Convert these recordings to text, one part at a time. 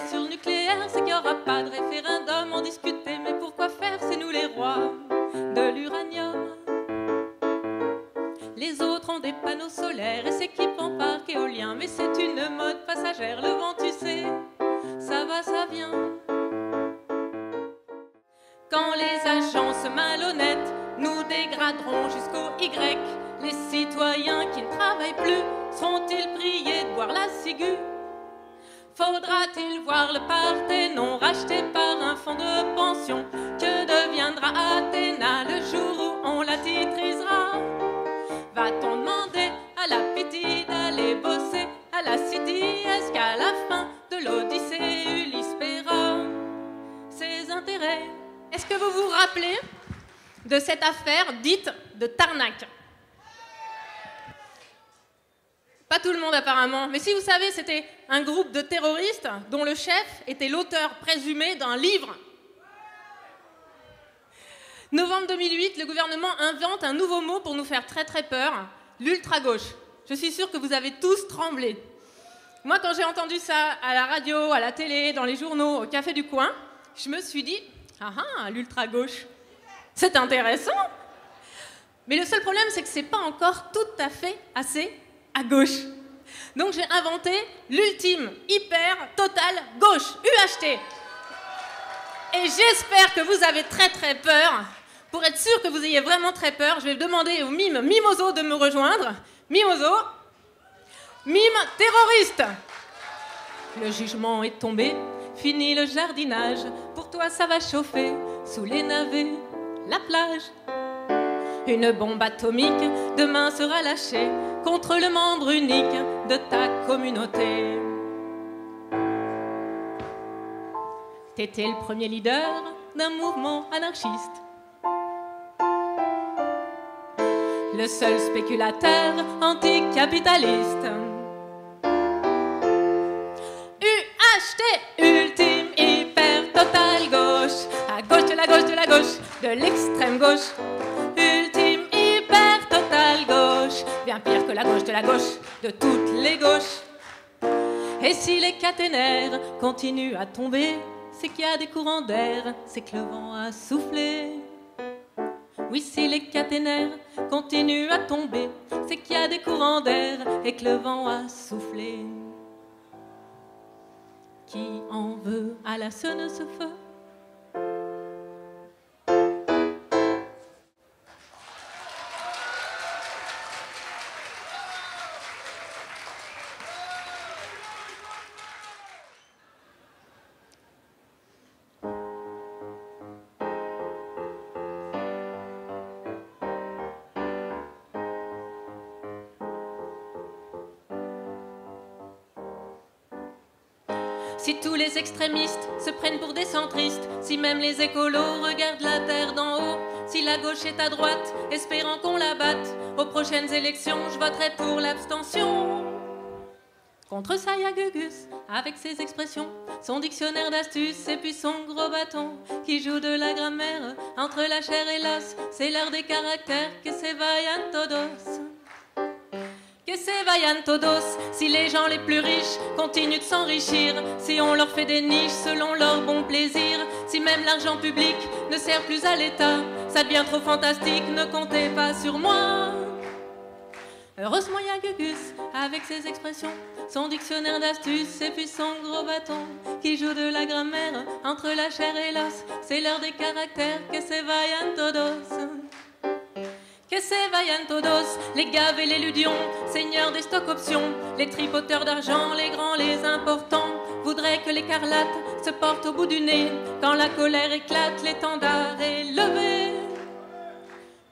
sur le nucléaire, c'est qu'il n'y aura pas de référendum, en discuter, mais pourquoi faire, c'est nous les rois de l'uranium. Les autres ont des panneaux solaires et s'équipent en parc éolien, mais c'est une mode passagère, le vent tu sais, ça va, ça vient. Quand les agences malhonnêtes nous dégraderont jusqu'au Y, les citoyens qui ne travaillent plus seront-ils priés de boire la ciguë? Faudra-t-il voir le Parthénon racheté par un fonds de pension? Que deviendra Athéna le jour où on la titrisera? Va-t-on demander à la Pythie d'aller bosser à la City? Est-ce qu'à la fin de l'Odyssée, Ulysse paiera ses intérêts? Est-ce que vous vous rappelez de cette affaire dite de Tarnac? Pas tout le monde apparemment, mais si vous savez, c'était un groupe de terroristes dont le chef était l'auteur présumé d'un livre. Novembre 2008, le gouvernement invente un nouveau mot pour nous faire très très peur, l'ultra-gauche. Je suis sûre que vous avez tous tremblé. Moi, quand j'ai entendu ça à la radio, à la télé, dans les journaux, au café du coin, je me suis dit, ah ah, l'ultra-gauche, c'est intéressant. Mais le seul problème, c'est que c'est pas encore tout à fait assez à gauche. Donc j'ai inventé l'ultime, hyper, total gauche, UHT. Et j'espère que vous avez très très peur. Pour être sûr que vous ayez vraiment très peur, je vais demander au mime Mimoso de me rejoindre. Mimoso, mime terroriste. Le jugement est tombé, fini le jardinage. Pour toi ça va chauffer, sous les navets, la plage. Une bombe atomique demain sera lâchée contre le membre unique de ta communauté. T'étais le premier leader d'un mouvement anarchiste, le seul spéculateur anticapitaliste. UHT, ultime, hyper, total gauche, à gauche de la gauche de la gauche, de l'extrême gauche. Ultime, hyper, total gauche, bien pire que la gauche de la gauche, de toutes les gauches. Et si les caténaires continuent à tomber, c'est qu'il y a des courants d'air, c'est que le vent a soufflé. Oui, si les caténaires continuent à tomber, c'est qu'il y a des courants d'air et que le vent a soufflé. Qui en veut à la sonne ce feu? Si tous les extrémistes se prennent pour des centristes, si même les écolos regardent la terre d'en haut, si la gauche est à droite, espérant qu'on la batte, aux prochaines élections, je voterai pour l'abstention. Contre ça, y a Gugus, avec ses expressions, son dictionnaire d'astuces et puis son gros bâton, qui joue de la grammaire entre la chair et l'os. C'est l'heure des caractères, que se vayan todos. Que se vayan todos, si les gens les plus riches continuent de s'enrichir, si on leur fait des niches selon leur bon plaisir, si même l'argent public ne sert plus à l'État, ça devient trop fantastique, ne comptez pas sur moi. Heureusement, y a Gugus, avec ses expressions, son dictionnaire d'astuces et puis son gros bâton, qui joue de la grammaire entre la chair et l'os. C'est l'heure des caractères, que se vayan todos. Que se vayan todos, les gaves et les ludions, seigneurs des stocks options, les tripoteurs d'argent, les grands, les importants, voudraient que l'écarlate se porte au bout du nez. Quand la colère éclate, l'étendard est levé.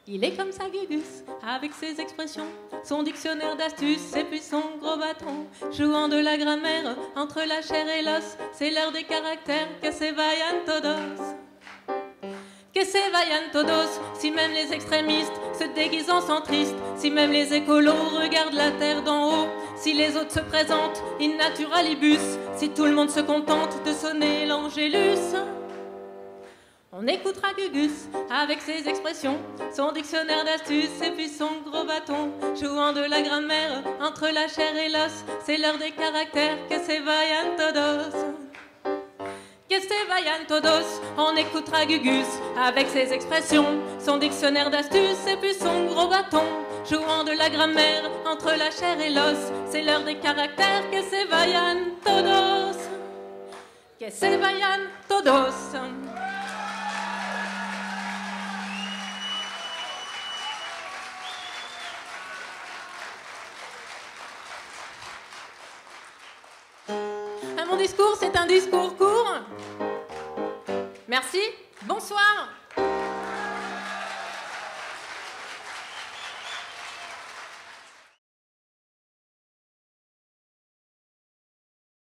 Il est comme ça, Gugus, avec ses expressions, son dictionnaire d'astuces et puis son gros bâton, jouant de la grammaire entre la chair et l'os. C'est l'heure des caractères, que se vayan todos. Que se vayan todos, si même les extrémistes se déguisent en centristes, si même les écolos regardent la terre d'en haut, si les autres se présentent in naturalibus, si tout le monde se contente de sonner l'angélus. On écoutera Gugus avec ses expressions, son dictionnaire d'astuces et puis son gros bâton, jouant de la grammaire entre la chair et l'os. C'est l'heure des caractères, que se vayan todos. Que se vayan todos, on écoutera Gugus avec ses expressions, son dictionnaire d'astuces et puis son gros bâton. Jouant de la grammaire entre la chair et l'os, c'est l'heure des caractères. Que se vayan todos, que se vayan todos. Mon discours, c'est un discours court. Merci, bonsoir.